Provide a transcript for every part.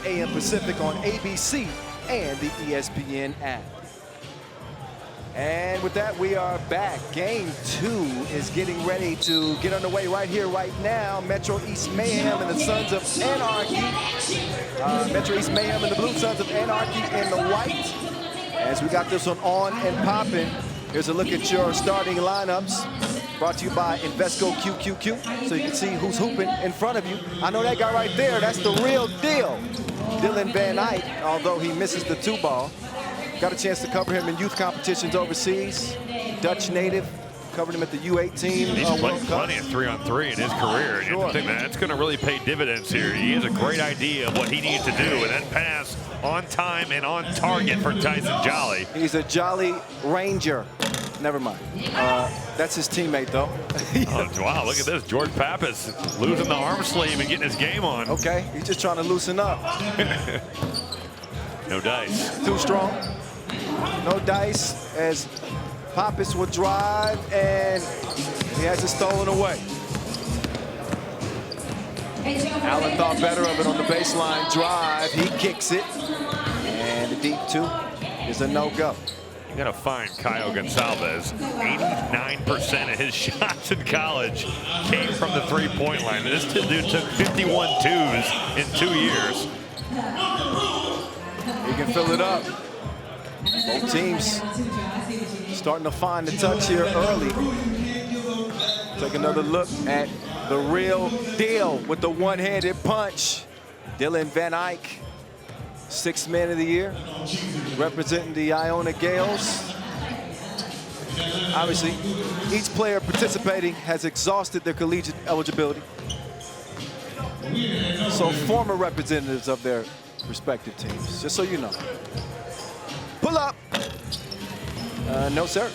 a.m. Pacific on ABC and the ESPN app. And with that, we are back. Game 2 is getting ready to get underway right here, right now. Metro East Mayhem and the Sons of Anarchy. Metro East Mayhem and the Blue, Sons of Anarchy in the white. As we got this one on and popping, here's a look at your starting lineups. Brought to you by Invesco QQQ, so you can see who's hooping in front of you. I know that guy right there, that's the real deal. Dylan Van Eyck, although he misses the 2-ball. Got a chance to cover him in youth competitions overseas. Dutch native, covered him at the U18 He's played World Cup. plenty of 3-on-3 in his career. Sure. I think that's going to really pay dividends here. He has a great idea of what he needs to do, and that pass on time and on target for Tyson Jolly. He's a Jolly Ranger. Never mind. That's his teammate, though. Oh, wow, look at this. George Pappas losing the arm sleeve and getting his game on. Okay, he's just trying to loosen up. No dice. Too strong. No dice as Pappas will drive, and he has it stolen away. Allen thought better of it on the baseline drive. He kicks it, and the deep 2 is a no-go. You got to find Caio Gonçalves. 89% of his shots in college came from the three-point line. This dude took 51 twos in 2 years. He can fill it up. Both teams starting to find the touch here early. Take another look at the real deal with the one-handed punch. Dylan Van Eyck, 6th Man of the Year, representing the Iona Gales. Obviously, each player participating has exhausted their collegiate eligibility. So former representatives of their respective teams, just so you know. Pull up. No, sir.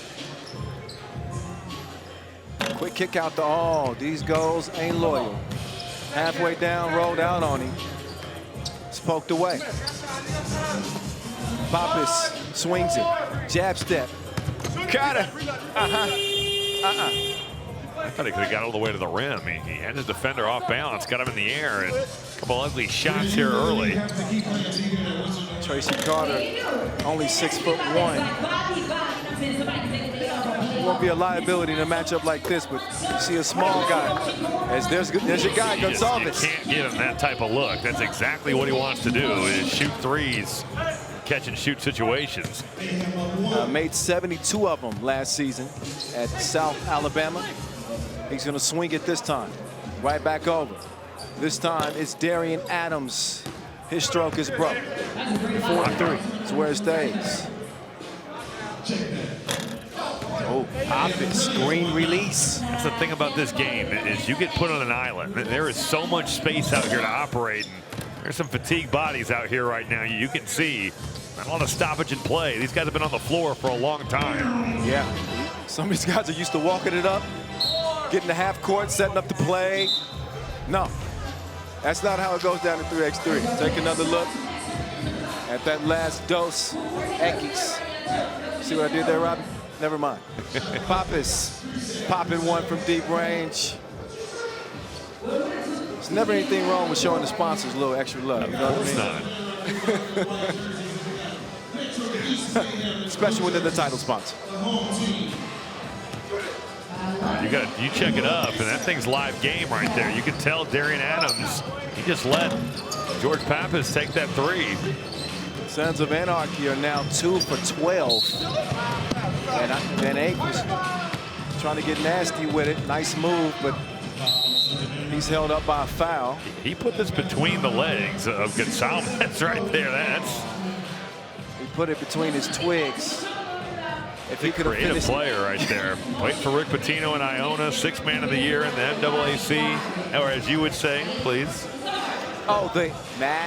Quick kick out to these goals ain't loyal. Halfway down, rolled out on him. It's poked away. Pappas swings it. Jab step. Got it. I thought he could have got all the way to the rim. He had his defender off balance, got him in the air, and a couple ugly shots here early. Tracy Carter, only 6'1". Won't be a liability in a matchup like this, but you see a small guy. As there's your guy, Gonçalves. You can't give him that type of look. That's exactly what he wants to do, is shoot threes, catch and shoot situations. Made 72 of them last season at South Alabama. He's going to swing it this time. Right back over. This time it's Darian Adams. His stroke is broke. 4-3. That's where it stays. Oh, Pappas, green release. That's the thing about this game, is you get put on an island. There is so much space out here to operate. And there's some fatigued bodies out here right now. You can see not a lot of stoppage in play. These guys have been on the floor for a long time. Yeah, some of these guys are used to walking it up, getting to half court, setting up the play. No, that's not how it goes down in 3x3. Take another look at that last dose. Ekis. See what I did there, Robbie? Never mind. Pappas popping one from deep range. There's never anything wrong with showing the sponsors a little extra love. You know what I mean? Especially when they're the title sponsor. You check it up, and that thing's live game right there. You can tell Darian Adams, he just let George Pappas take that three. Sons of Anarchy are now 2 for 12. And Van Eyck was trying to get nasty with it. Nice move, but he's held up by a foul. He put this between the legs of Gonçalves right there. He put it between his twigs. If he could have creative finished player right there. Played for Rick Pitino in Iona, 6th Man of the Year in the NAAC, or as you would say, please. Oh, the MAAC.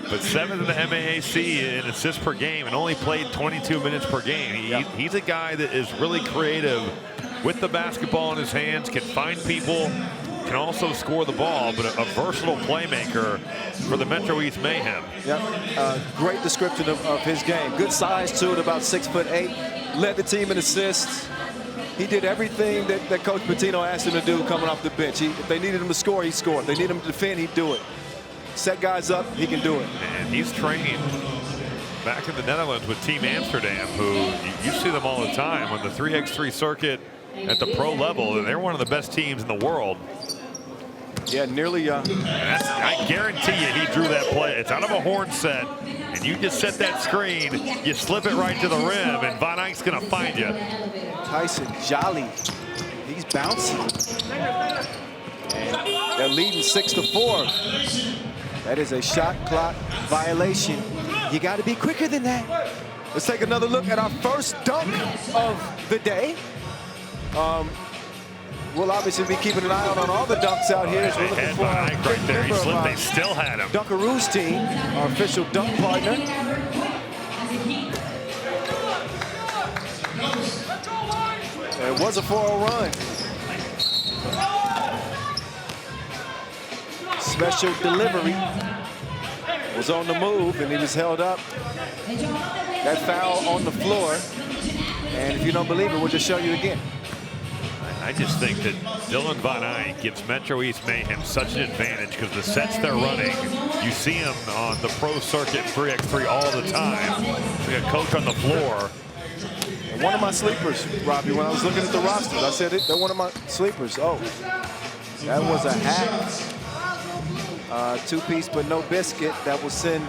But 7th in the MAAC in assists per game and only played 22 minutes per game. He's a guy that is really creative with the basketball in his hands, can find people, can also score the ball, but a versatile playmaker for the Metro East Mayhem. Yep, great description of his game. Good size too, at about 6'8". Led the team in assists. He did everything that Coach Pitino asked him to do coming off the bench. If they needed him to score, he scored. If they needed him to defend, he'd do it. Set guys up, he can do it. And he's trained back in the Netherlands with Team Amsterdam, who you see them all the time on the 3x3 circuit at the pro level, and they're one of the best teams in the world. Yeah, nearly. I guarantee you he drew that play. It's out of a horn set, and you just set that screen, you slip it right to the rim, and Van Eyck's going to find you. Tyson Jolly, he's bouncing. And they're leading 6-4. That is a shot clock violation. You got to be quicker than that. Let's take another look at our first dunk of the day. We'll obviously be keeping an eye on all the dunks out here. They had Van Eyck right there. He slipped. They still had him. Dunkaroo's team, our official dunk partner. It was a 4-0 run. Special delivery was on the move, and he was held up. That foul on the floor. And if you don't believe it, we'll just show you again. I just think that Dylan Van Eyck gives Metro East Mayhem such an advantage because the sets they're running, you see him on the pro circuit 3x3 all the time. We got coach on the floor. And one of my sleepers, Robbie, when I was looking at the rosters, I said they're one of my sleepers. Oh, that was a hack. Two-piece but no biscuit. That will send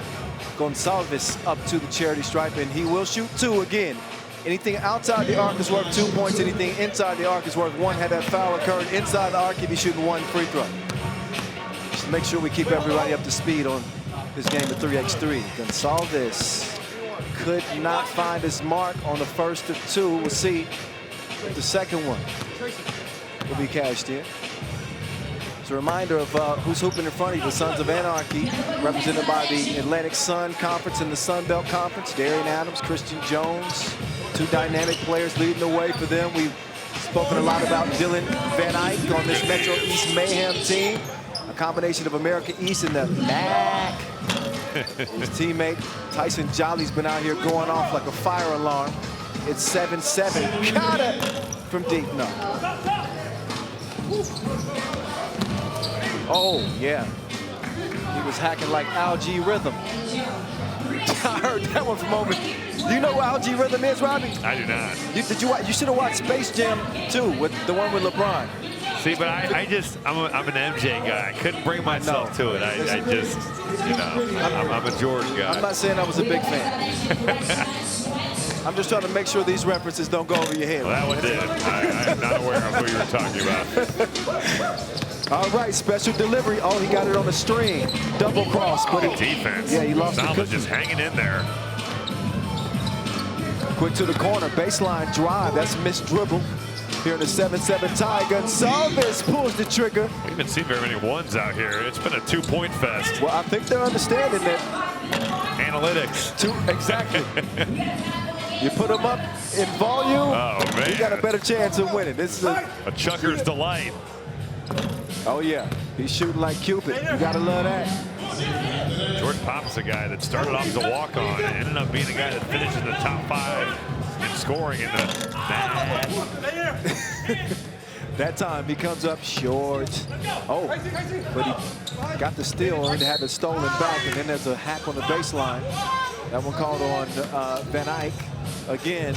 Gonsalves up to the charity stripe, and he will shoot 2 again. Anything outside the arc is worth 2 points. Anything inside the arc is worth 1. Had that foul occurred inside the arc, he'd be shooting 1 free throw. Just make sure we keep everybody up to speed on this game of 3x3. Gonsalves could not find his mark on the first of 2. We'll see if the second one will be cashed in. It's a reminder of who's hooping in front of you. The Sons of Anarchy, represented by the Atlantic Sun Conference and the Sun Belt Conference. Darian Adams, Christian Jones, 2 dynamic players leading the way for them. We've spoken a lot about Dylan Van Eyck on this Metro East Mayhem team. A combination of America East and the MAAC. His teammate Tyson Jolly's been out here going off like a fire alarm. It's 7-7. Got it from deep. No. Oh, yeah. He was hacking like Algae Rhythm. I heard that one from over. Do you know who Algae Rhythm is, Robbie? I do not. You should have watched Space Jam 2, with the one with LeBron. See, but I'm an MJ guy. I couldn't bring myself to it. I just, you know, I'm a Jordan guy. I'm not saying I was a big fan. I'm just trying to make sure these references don't go over your head. Well, that one did. I'm not aware of who you were talking about. All right, special delivery. Oh, he got it on a string. Double cross. But defense. Yeah, he lost the cookie. Just hanging in there. Quick to the corner. Baseline drive. That's missed dribble. Here in the 7-7 tie. Gonsalves pulls the trigger. We haven't seen very many ones out here. It's been a 2-point fest. Well, I think they're understanding that. Analytics. Exactly. You put them up in volume, oh, man. you got a better chance of winning. This is a chucker's delight. Oh, yeah. He's shooting like Cupid. You got to love that. George Pop's a guy that started off as a walk-on and ended up being a guy that finished in the top 5 in scoring in the That time he comes up short. Oh, but he got the steal and had it stolen back, and then there's a hack on the baseline. That one called on Van Eyck. Again,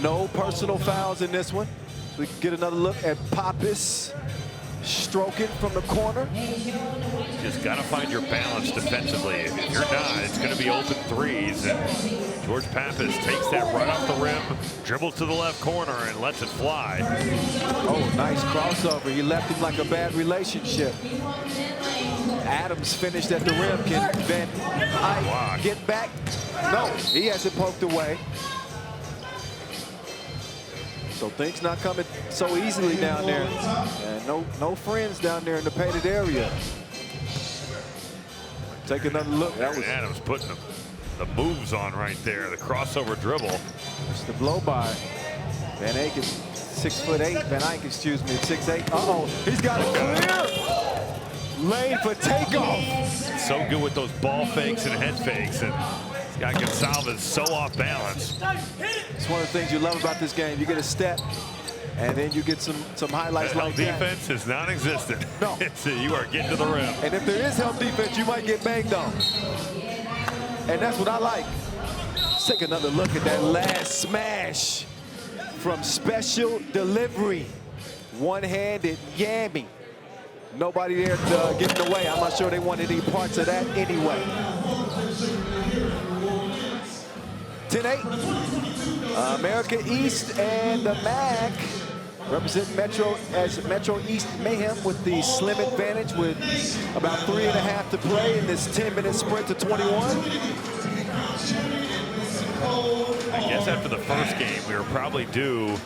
no personal fouls in this one. We can get another look at Pappas stroking from the corner. Just got to find your balance defensively. If you're not, it's going to be open threes. And George Pappas takes that right off the rim, dribbles to the left corner, and lets it fly. Oh, nice crossover. He left him like a bad relationship. Adams finished at the rim. Can Van Eyck get back? No, he has it poked away. So things not coming so easily down there. And no friends down there in the painted area. Take another look. That was Adams putting the moves on right there. The crossover dribble. It's the blow by. Van Eyck is 6'8". Van Eyck, excuse me, 6'8". Uh-oh, he's got it clear. Lane for takeoff. So good with those ball fakes and head fakes. And Guy Gonsalves so off balance. It's one of the things you love about this game. You get a step, and then you get some highlights like that. Defense is non-existent. No. You are getting to the rim. And if there is help defense, you might get banged on. And that's what I like. Let's take another look at that last smash from Special Delivery. One-handed yammy. Nobody there to get in the way. I'm not sure they wanted any parts of that anyway. 10-8. America East and the MAAC represent Metro as Metro East Mayhem with the slim advantage with about 3.5 to play in this 10-minute sprint to 21. I guess after the first game, we were probably due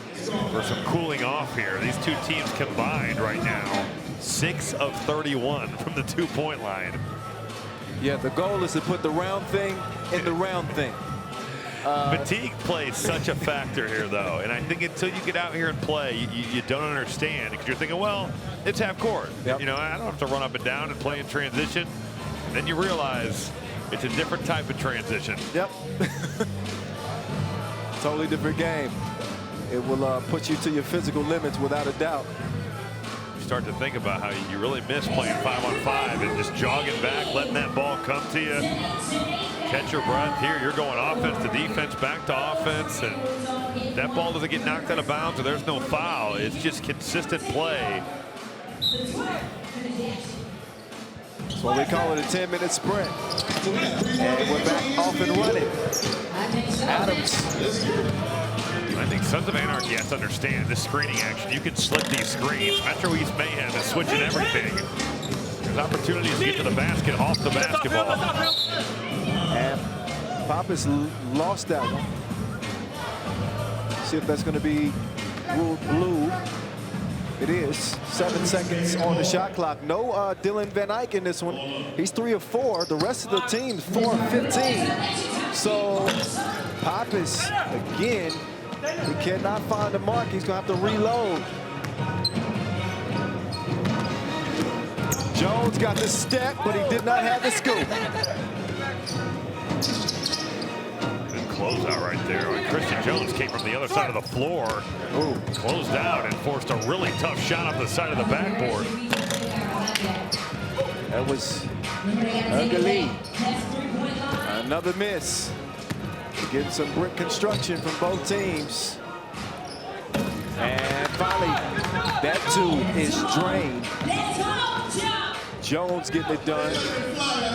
for some cooling off here. These two teams combined right now, 6 of 31 from the two-point line. Yeah, the goal is to put the round thing in the round thing. Fatigue plays such a factor here, though, and I think until you get out here and play, you don't understand, because you're thinking, well, it's half court. Yep. You know, I don't have to run up and down and play in transition. And then you realize it's a different type of transition. Yep. Totally different game. It will put you to your physical limits without a doubt. You start to think about how you really miss playing 5-on-5 and just jogging back, letting that ball come to you. Catch your breath. Here you're going offense to defense, back to offense, and that ball doesn't get knocked out of bounds or there's no foul. It's just consistent play. That's why we call it a 10-minute sprint. And we're back off and running. Adams. I think Sons of Anarchy has to understand this screening action. You can slip these screens. Metro East Mayhem is switching everything. There's opportunities to get to the basket off the basketball. And Pappas lost that one. See if that's going to be ruled blue. It is. 7 seconds on the shot clock. No Dylan Van Eyck in this one. He's 3 of 4. The rest of the team's 4 of 15. So Pappas, again, he cannot find the mark. He's going to have to reload. Jones got the step, but he did not have the scoop. Good closeout right there. Christian Jones came from the other side of the floor. Ooh. Closed out and forced a really tough shot off the side of the backboard. That was ugly. Another miss. Getting some brick construction from both teams. And finally, that too is drained. Jones getting it done.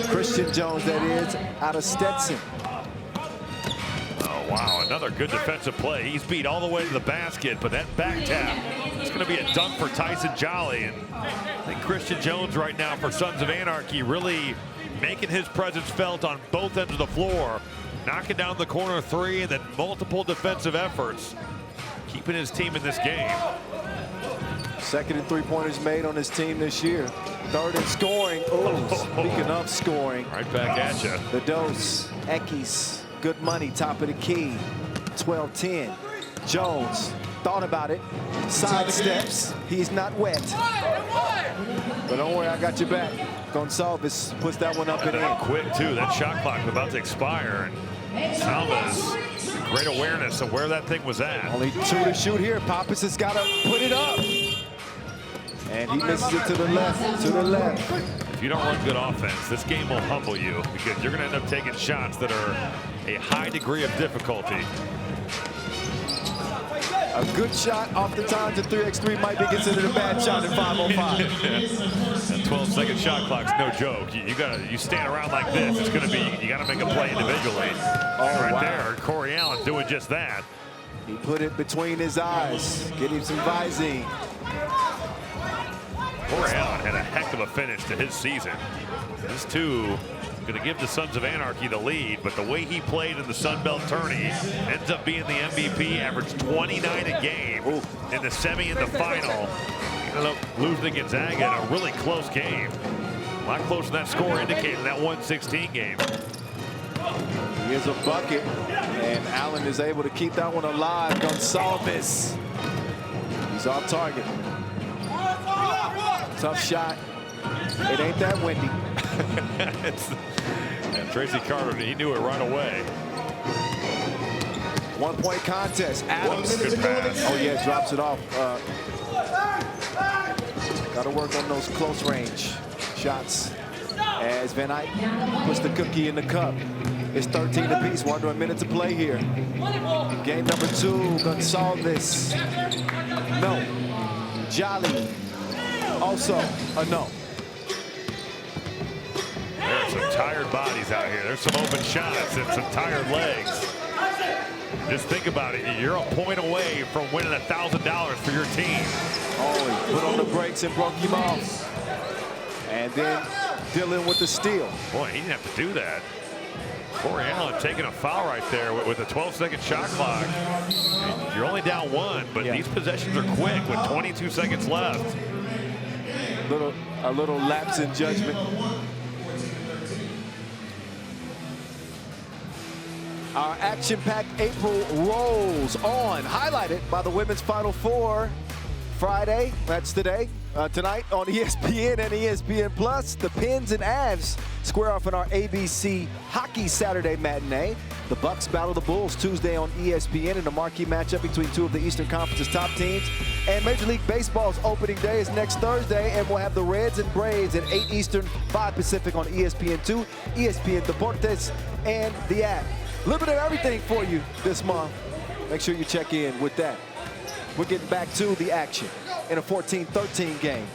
Christian Jones, that is, out of Stetson. Oh, wow, another good defensive play. He's beat all the way to the basket, but that back tap is going to be a dunk for Tyson Jolly. And I think Christian Jones right now for Sons of Anarchy really making his presence felt on both ends of the floor. Knocking down the corner three and then multiple defensive efforts. Keeping his team in this game. Second and three-pointers made on his team this year. Third in scoring. Oh, speaking of scoring. Right back at you. The dose. Ekis. Good money. Top of the key. 12-10. Jones thought about it. Side steps. He's not wet. But don't worry, I got your back. Gonsalves puts that one up and in. Quick, too. That shot clock was about to expire. And Salvas, great awareness of where that thing was at. Only 2 to shoot here. Pappas has got to put it up. And he misses it to the left, to the left. If you don't run good offense, this game will humble you because you're going to end up taking shots that are a high degree of difficulty. A good shot off the time to 3x3 might be considered a bad shot in 5-on-5. That 12-second shot clock's no joke. You stand around like this, it's going to be, you got to make a play individually. Right there, Corey Allen doing just that. He put it between his eyes, getting some visine. Corey Allen had a heck of a finish to his season. This too going to give the Sons of Anarchy the lead, but the way he played in the Sun Belt tourney ends up being the MVP, averaged 29 a game in the semi and the final. He ended up losing to Gonzaga in a really close game. A lot closer than that score indicated in that 116 game. He is a bucket, and Allen is able to keep that one alive. Gonsalves. He's off target. Tough shot. It ain't that windy. And Tracy Carter, he knew it right away. 1-point contest. Adams. Good pass. Oh yeah, drops it off. Got to work on those close range shots. As Van Eyck puts the cookie in the cup. It's 13 apiece. We're under a minute to play here. Game number 2. Gonsalves. No. Jolly. Also a no. There are some tired bodies out here. There's some open shots and some tired legs. Just think about it. You're a point away from winning $1,000 for your team. Oh, he put on the brakes and broke him off. And then dealing with the steal. Boy, he didn't have to do that. Corey Allen taking a foul right there with a 12-second shot clock. You're only down 1, but these possessions are quick with 22 seconds left. A little lapse in judgment. Our action-packed April rolls on, highlighted by the women's Final Four Friday. That's today. Tonight on ESPN and ESPN Plus, the Pens and Avs square off in our ABC Hockey Saturday matinee. The Bucks battle the Bulls Tuesday on ESPN in a marquee matchup between 2 of the Eastern Conference's top teams. And Major League Baseball's opening day is next Thursday, and we'll have the Reds and Braves at 8 Eastern, 5 Pacific on ESPN2, ESPN Deportes, and the app. A little bit of everything for you this month. Make sure you check in with that. We're getting back to the action in a 14-13 game.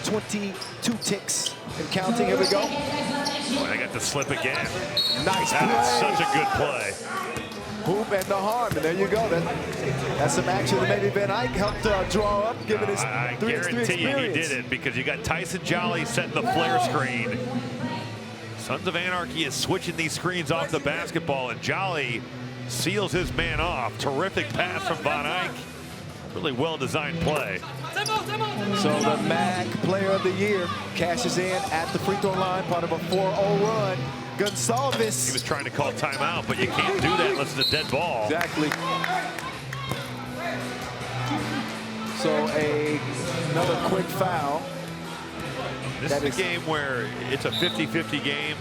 22 ticks and counting. Here we go. Boy, they got the slip again. Nice play. That is such a good play. Hoop and the harm, and there you go. That's some action that maybe Van Eyck helped draw up, given his I 3x3 guarantee you he did it, because you got Tyson Jolly setting the flare screen. Sons of Anarchy is switching these screens off the basketball, and Jolly seals his man off. Terrific pass from Van Eyck. Really well-designed play. So the MAAC Player of the Year cashes in at the free throw line, part of a 4-0 run. Gonsalves. He was trying to call timeout, but you can't do that unless it's a dead ball. Exactly. So another quick foul. This is a game where it's a 50-50 game,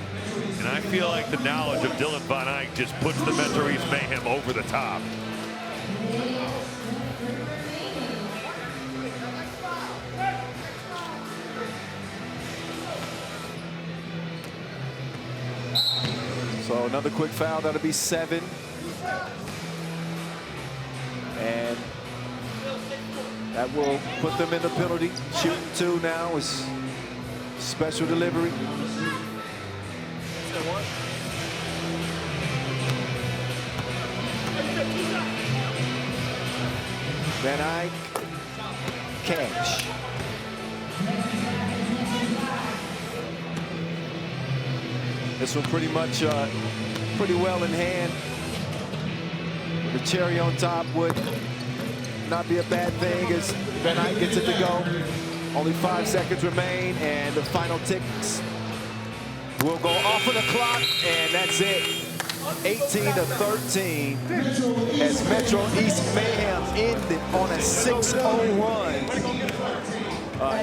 and I feel like the knowledge of Dylan Van Eyck just puts the Metro East Mayhem over the top. So another quick foul, that'll be 7. And that will put them in the penalty. Shooting 2 now is special delivery. Van Eyck, Cash. This one pretty much pretty well in hand. The cherry on top would not be a bad thing as Van Eyck gets it to go. Only 5 seconds remain, and the final ticks will go off of the clock, and that's it. 18-13 as Metro East Mayhem ended on a 6-0 run.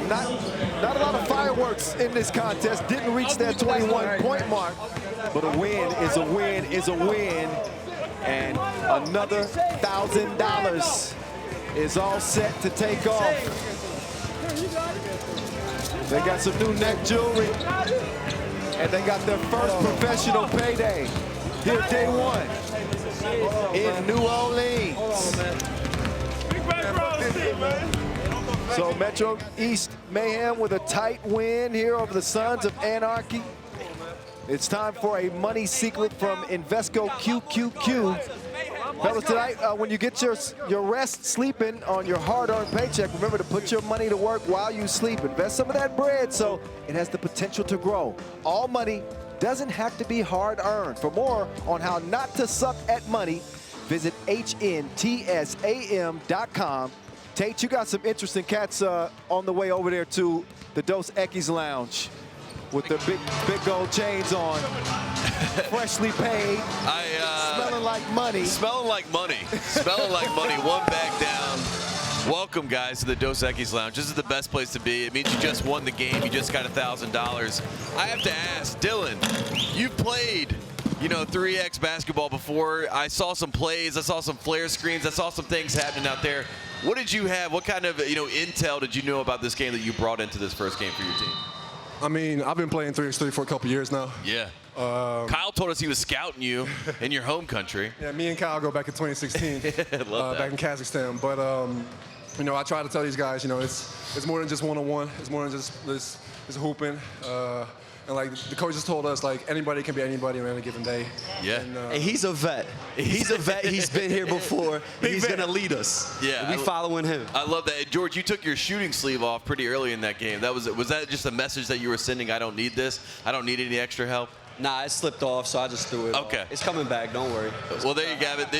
Not a lot of fireworks in this contest. Didn't reach that 21-point mark, but a win is a win is a win, and another $1,000 is all set to take off. They got some new neck jewelry, and they got their first professional payday here day 1 in New Orleans. So Metro East Mayhem with a tight win here over the Sons of Anarchy. It's time for a money secret from Invesco QQQ. Fellas, tonight, when you get your rest sleeping on your hard-earned paycheck, remember to put your money to work while you sleep. Invest some of that bread so it has the potential to grow. All money doesn't have to be hard-earned. For more on how not to suck at money, visit HNTSAM.com. Tate, you got some interesting cats on the way over there to the Dos Equis Lounge with their big gold chains on, freshly paid, smelling like money. Smelling like money. Smelling like money. One bag down. Welcome, guys, to the Dos Equis Lounge. This is the best place to be. It means you just won the game. You just got $1,000. I have to ask, Dylan, you've played, 3X basketball before. I saw some plays. I saw some flare screens. I saw some things happening out there. What did you have? What kind of, intel did you know about this game that you brought into this first game for your team? I mean, I've been playing 3x3 for a couple years now. Yeah. Kyle told us he was scouting you in your home country. Yeah, me and Kyle go back in 2016, back in Kazakhstan. But, I try to tell these guys, it's more than just one-on-one. It's more than just this hooping. And like the coaches told us, like anybody can be anybody on any given day. Yeah. And he's a vet. He's a vet. He's been here before. He's going to lead us. Yeah. We following him. I love that. George, you took your shooting sleeve off pretty early in that game. Was that just a message that you were sending? I don't need this. I don't need any extra help. Nah, it slipped off, so I just threw it. Okay. It's coming back. Don't worry. Well, there you have it.